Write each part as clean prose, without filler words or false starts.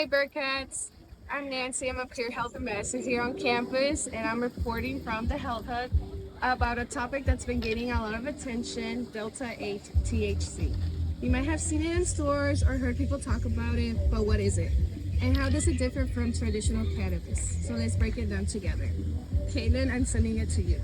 Hey Bearcats, I'm Nancy. I'm a peer health ambassador here on campus, and I'm reporting from the Health Hub about a topic that's been gaining a lot of attention, Delta-8 THC. You might have seen it in stores or heard people talk about it, but what is it? And how does it differ from traditional cannabis? So let's break it down together. Caitlin, I'm sending it to you.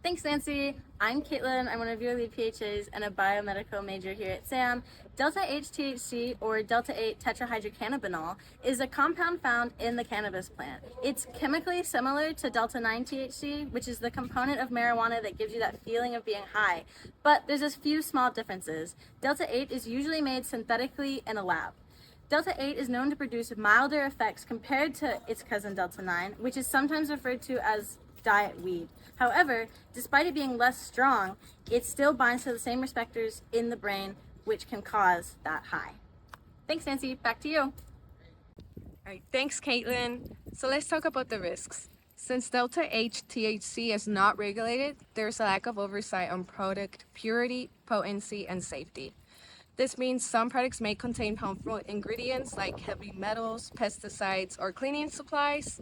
Thanks, Nancy. I'm Caitlin. I'm one of your lead PHAs and a biomedical major here at SAM. Delta-8 THC, or Delta-8 tetrahydrocannabinol, is a compound found in the cannabis plant. It's chemically similar to Delta-9 THC, which is the component of marijuana that gives you that feeling of being high. But there's a few small differences. Delta-8 is usually made synthetically in a lab. Delta-8 is known to produce milder effects compared to its cousin Delta-9, which is sometimes referred to as diet weed. However, despite it being less strong, it still binds to the same receptors in the brain, which can cause that high. Thanks, Nancy. Back to you. All right, thanks, Caitlin. So let's talk about the risks. Since Delta-8 THC is not regulated, there's a lack of oversight on product purity, potency, and safety. This means some products may contain harmful ingredients like heavy metals, pesticides, or cleaning supplies.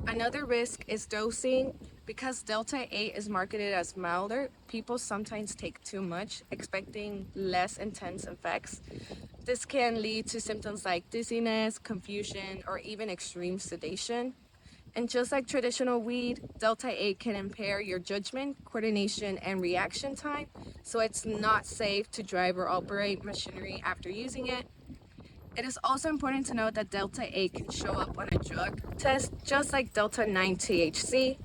Another risk is dosing. Because Delta-8 is marketed as milder, people sometimes take too much, expecting less intense effects. This can lead to symptoms like dizziness, confusion, or even extreme sedation. And just like traditional weed, Delta-8 can impair your judgment, coordination, and reaction time, so it's not safe to drive or operate machinery after using it. It is also important to note that Delta-8 can show up on a drug test, just like Delta-9 THC.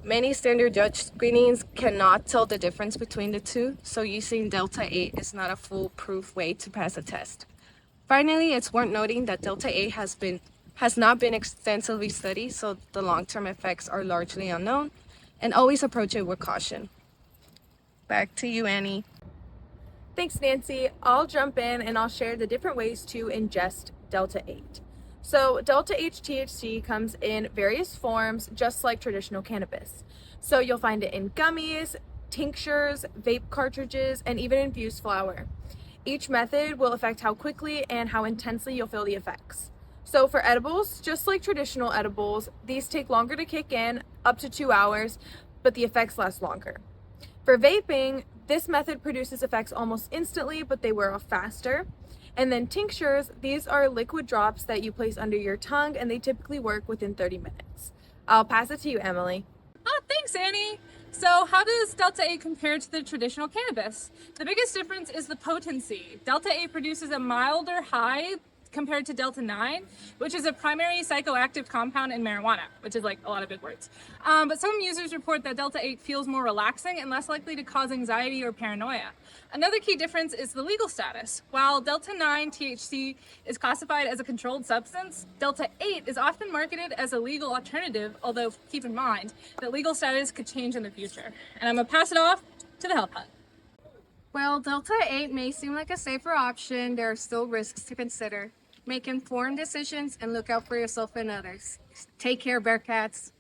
Many standard drug screenings cannot tell the difference between the two, so using Delta-8 is not a foolproof way to pass a test. Finally, it's worth noting that Delta-8 has not been extensively studied, so the long-term effects are largely unknown, and always approach it with caution. Back to you, Annie. Thanks, Nancy. I'll jump in and I'll share the different ways to ingest Delta-8. So Delta-8 THC comes in various forms, just like traditional cannabis. So you'll find it in gummies, tinctures, vape cartridges, and even infused flower. Each method will affect how quickly and how intensely you'll feel the effects. So for edibles, just like traditional edibles, these take longer to kick in, up to 2 hours, but the effects last longer. For vaping, this method produces effects almost instantly, but they wear off faster. And then tinctures, these are liquid drops that you place under your tongue, and they typically work within 30 minutes. I'll pass it to you, Emily. Oh, thanks, Annie. So how does Delta-8 compare to the traditional cannabis? The biggest difference is the potency. Delta-8 produces a milder high compared to Delta-9, which is a primary psychoactive compound in marijuana, which is like a lot of big words. But some users report that Delta-8 feels more relaxing and less likely to cause anxiety or paranoia. Another key difference is the legal status. While Delta-9 THC is classified as a controlled substance, Delta-8 is often marketed as a legal alternative, although keep in mind that legal status could change in the future. And I'm gonna pass it off to the Health Hub. Well, Delta-8 may seem like a safer option, there are still risks to consider. Make informed decisions and look out for yourself and others. Take care, Bearcats.